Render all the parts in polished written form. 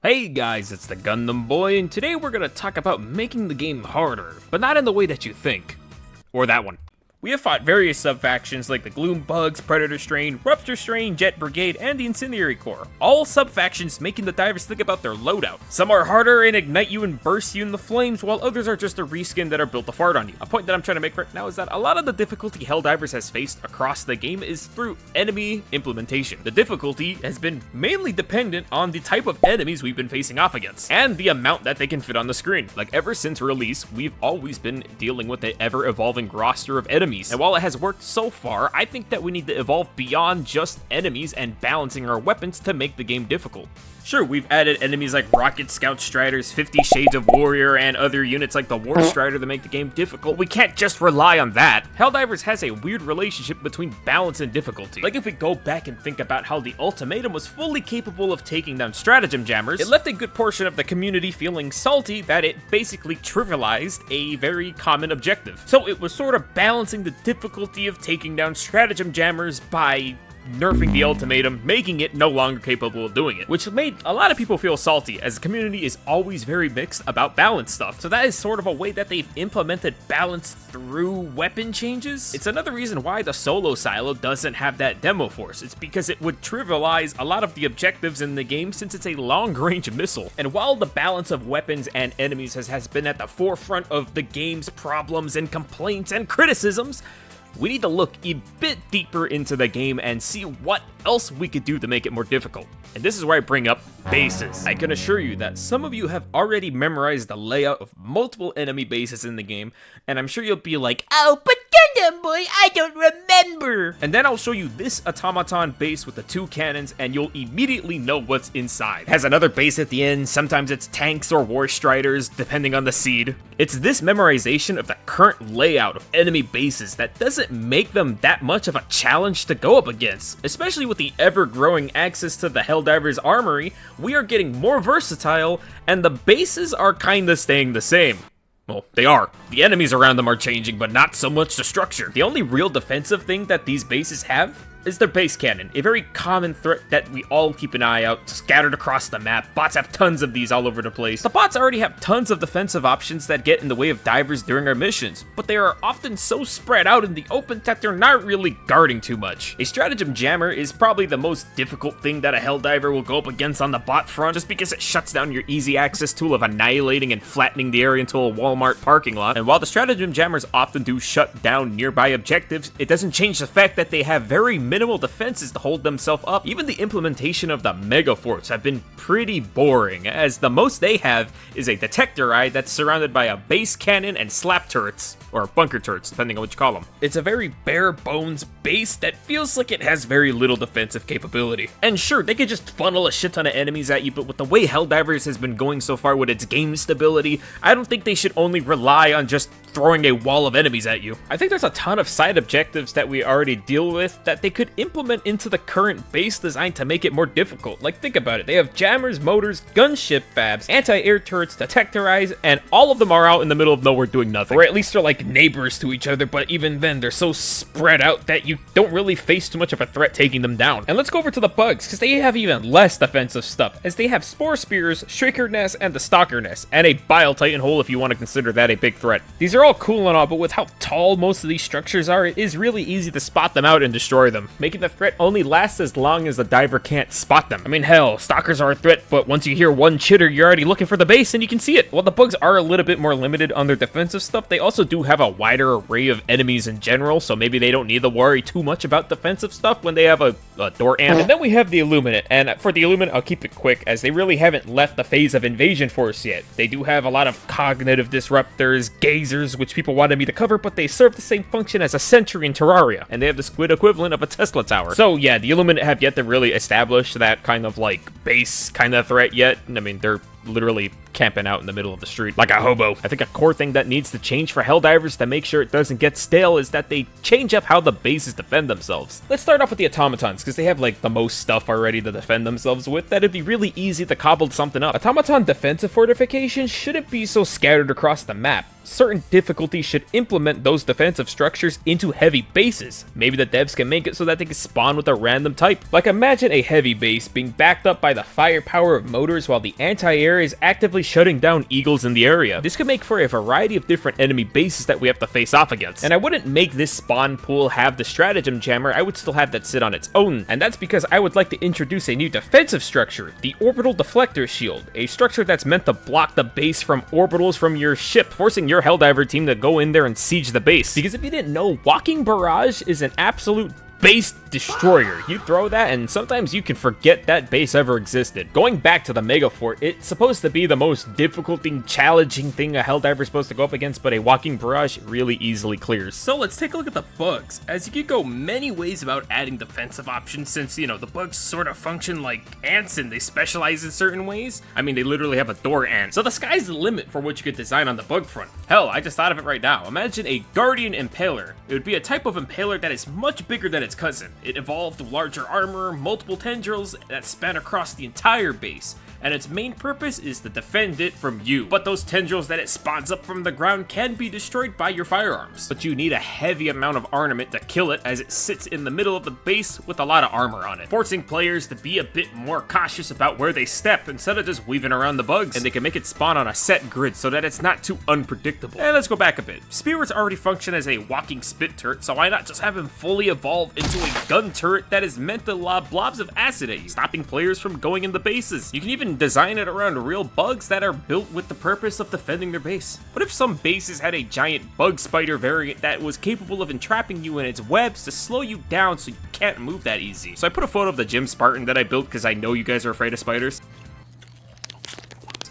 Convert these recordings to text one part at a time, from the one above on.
Hey guys, it's the Gundam Boy, and today we're gonna talk about making the game harder, but not in the way that you think. Or that one. We have fought various sub-factions like the Gloom Bugs, Predator Strain, Rupture Strain, Jet Brigade, and the Incendiary Corps. All sub-factions making the divers think about their loadout. Some are harder and ignite you and burst you in the flames, while others are just a reskin that are built to fart on you. A point that I'm trying to make right now is that a lot of the difficulty Helldivers has faced across the game is through enemy implementation. The difficulty has been mainly dependent on the type of enemies we've been facing off against, and the amount that they can fit on the screen. Like, ever since release, we've always been dealing with an ever-evolving roster of enemies. And while it has worked so far, I think that we need to evolve beyond just enemies and balancing our weapons to make the game difficult. Sure, we've added enemies like Rocket Scout Striders, 50 Shades of Warrior, and other units like the War Strider to make the game difficult. We can't just rely on that. Helldivers has a weird relationship between balance and difficulty. Like, if we go back and think about how the Ultimatum was fully capable of taking down stratagem jammers, it left a good portion of the community feeling salty that it basically trivialized a very common objective. So it was sort of balancing the difficulty of taking down stratagem jammers by nerfing the Ultimatum, making it no longer capable of doing it, which made a lot of people feel salty, as the community is always very mixed about balance stuff. So that is sort of a way that they've implemented balance through weapon changes. It's another reason why the solo silo doesn't have that demo force. It's because it would trivialize a lot of the objectives in the game, since it's a long-range missile. And while the balance of weapons and enemies has been at the forefront of the game's problems and complaints and criticisms, we need to look a bit deeper into the game and see what else we could do to make it more difficult. And this is where I bring up bases. I can assure you that some of you have already memorized the layout of multiple enemy bases in the game, and I'm sure you'll be like, "Oh, but Gundam Boy, I don't remember." And then I'll show you this automaton base with the 2 cannons, and you'll immediately know what's inside. It has another base at the end. Sometimes it's tanks or War Striders, depending on the seed. It's this memorization of the current layout of enemy bases that doesn't make them that much of a challenge to go up against. Especially with the ever-growing access to the Helldivers armory, we are getting more versatile, and the bases are kinda staying the same. Well, they are. The enemies around them are changing, but not so much the structure. The only real defensive thing that these bases have is their base cannon, a very common threat that we all keep an eye out, scattered across the map. Bots have tons of these all over the place. The bots already have tons of defensive options that get in the way of divers during our missions, but they are often so spread out in the open that they're not really guarding too much. A stratagem jammer is probably the most difficult thing that a Helldiver will go up against on the bot front, just because it shuts down your easy access tool of annihilating and flattening the area into a Walmart parking lot. And while the stratagem jammers often do shut down nearby objectives, it doesn't change the fact that they have very minimal defenses to hold themselves up. Even the implementation of the Mega Forts have been pretty boring, as the most they have is a detector eye that's surrounded by a base cannon and slap turrets, or bunker turrets, depending on what you call them. It's a very bare bones base that feels like it has very little defensive capability. And sure, they could just funnel a shit ton of enemies at you, but with the way Helldivers has been going so far with its game stability, I don't think they should only rely on just throwing a wall of enemies at you. I think there's a ton of side objectives that we already deal with that they could implement into the current base design to make it more difficult. Like, think about it. They have jammers, motors, gunship fabs, anti-air turrets, detector eyes, and all of them are out in the middle of nowhere doing nothing. Or at least they're like neighbors to each other, but even then, they're so spread out that you don't really face too much of a threat taking them down. And let's go over to the bugs, because they have even less defensive stuff, as they have Spore Spears, Shrieker Nest, and the Stalker Nest, and a Bile Titan Hole if you want to consider that a big threat. These are all cool and all, but with how tall most of these structures are, it is really easy to spot them out and destroy them, making the threat only last as long as the diver can't spot them. I mean, hell, stalkers are a threat, but once you hear one chitter, you're already looking for the base and you can see it. While the bugs are a little bit more limited on their defensive stuff, they also do have a wider array of enemies in general, so maybe they don't need to worry too much about defensive stuff when they have a door amp. And then we have the Illuminate, and for the Illuminate, I'll keep it quick, as they really haven't left the phase of invasion force yet. They do have a lot of cognitive disruptors, gazers, which people wanted me to cover, but they serve the same function as a sentry in Terraria, and they have the squid equivalent of a Tesla tower. So yeah, the Illuminate have yet to really establish that kind of like base kind of threat yet. I mean, they're literally camping out in the middle of the street like a hobo. I think a core thing that needs to change for Helldivers to make sure it doesn't get stale is that they change up how the bases defend themselves. Let's start off with the automatons, because they have like the most stuff already to defend themselves with that it'd be really easy to cobble something up. Automaton defensive fortifications shouldn't be so scattered across the map. Certain difficulties should implement those defensive structures into heavy bases. Maybe the devs can make it so that they can spawn with a random type. Like, imagine a heavy base being backed up by the firepower of motors while the anti-air is actively shutting down eagles in the area. This could make for a variety of different enemy bases that we have to face off against. And I wouldn't make this spawn pool have the stratagem jammer, I would still have that sit on its own. And that's because I would like to introduce a new defensive structure, the orbital deflector shield, a structure that's meant to block the base from orbitals from your ship, forcing your Helldiver team to go in there and siege the base. Because if you didn't know, walking barrage is an absolute base destroyer. You throw that and sometimes you can forget that base ever existed. Going back to the Mega Fort, it's supposed to be the most difficult thing, challenging thing a Helldiver is supposed to go up against, but a walking barrage really easily clears. So let's take a look at the bugs, as you could go many ways about adding defensive options since, you know, the bugs sort of function like ants and they specialize in certain ways. I mean, they literally have a door ant. So the sky's the limit for what you could design on the bug front. Hell, I just thought of it right now. Imagine a Guardian Impaler. It would be a type of Impaler that is much bigger than its cousin. It evolved with larger armor, multiple tendrils that span across the entire base, and its main purpose is to defend it from you. But those tendrils that it spawns up from the ground can be destroyed by your firearms. But you need a heavy amount of armament to kill it, as it sits in the middle of the base with a lot of armor on it, forcing players to be a bit more cautious about where they step instead of just weaving around the bugs. And they can make it spawn on a set grid so that it's not too unpredictable. And let's go back a bit. Spirits already function as a walking spit turret, so why not just have him fully evolve into a gun turret that is meant to lob blobs of acid at you, stopping players from going in the bases. You can even design it around real bugs that are built with the purpose of defending their base. What if some bases had a giant bug spider variant that was capable of entrapping you in its webs to slow you down so you can't move that easy? So I put a photo of the gym Spartan that I built because I know you guys are afraid of spiders.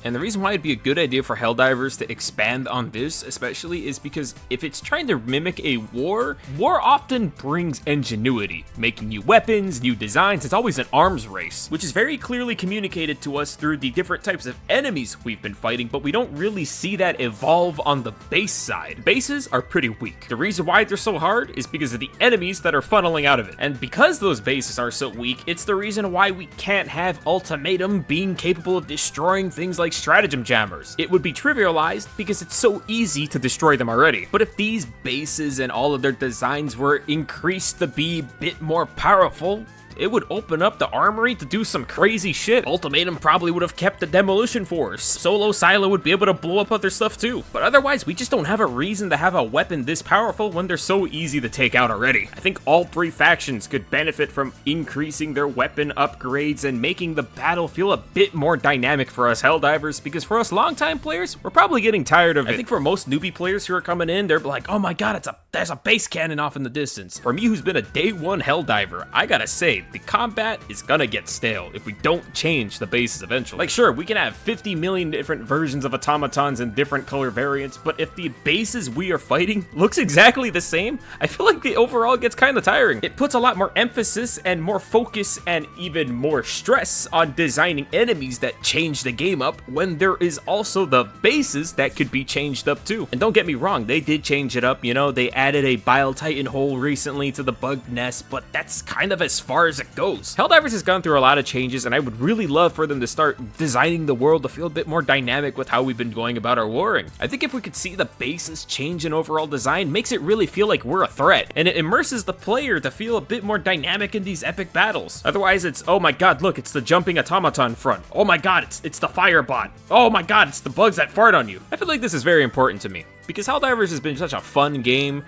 And the reason why it'd be a good idea for Helldivers to expand on this especially is because if it's trying to mimic a war often brings ingenuity, making new weapons, new designs. It's always an arms race, which is very clearly communicated to us through the different types of enemies we've been fighting, but we don't really see that evolve on the base side. Bases are pretty weak. The reason why they're so hard is because of the enemies that are funneling out of it. And because those bases are so weak, it's the reason why we can't have Ultimatum being capable of destroying things like stratagem jammers. It would be trivialized because it's so easy to destroy them already. But if these bases and all of their designs were increased to be a bit more powerful, it would open up the armory to do some crazy shit. Ultimatum probably would have kept the demolition force. Solo Silo would be able to blow up other stuff too. But otherwise, we just don't have a reason to have a weapon this powerful when they're so easy to take out already. I think all three factions could benefit from increasing their weapon upgrades and making the battle feel a bit more dynamic for us Helldivers, because for us longtime players, we're probably getting tired of it. I think for most newbie players who are coming in, they're like, oh my god, there's a base cannon off in the distance. For me, who's been a day one Helldiver, I gotta say, the combat is gonna get stale if we don't change the bases eventually. Like, sure, we can have 50 million different versions of automatons in different color variants, but if the bases we are fighting looks exactly the same, I feel like the overall gets kind of tiring. It puts a lot more emphasis and more focus and even more stress on designing enemies that change the game up, when there is also the bases that could be changed up too. And don't get me wrong, they did change it up, you know, they added a Bile Titan hole recently to the bug nest, but that's kind of as far as it goes. Helldivers has gone through a lot of changes, and I would really love for them to start designing the world to feel a bit more dynamic with how we've been going about our warring. I think if we could see the bases change in overall design, makes it really feel like we're a threat, and it immerses the player to feel a bit more dynamic in these epic battles. Otherwise, it's, oh my god, look, it's the jumping automaton front. Oh my god, it's the firebot. Oh my god, it's the bugs that fart on you. I feel like this is very important to me, because Helldivers has been such a fun game,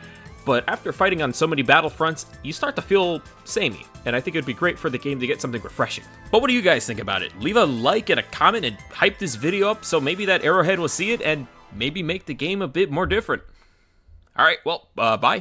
but after fighting on so many battlefronts, you start to feel samey, and I think it'd be great for the game to get something refreshing. But what do you guys think about it? Leave a like and a comment and hype this video up so maybe that Arrowhead will see it and maybe make the game a bit more different. Alright, well, bye.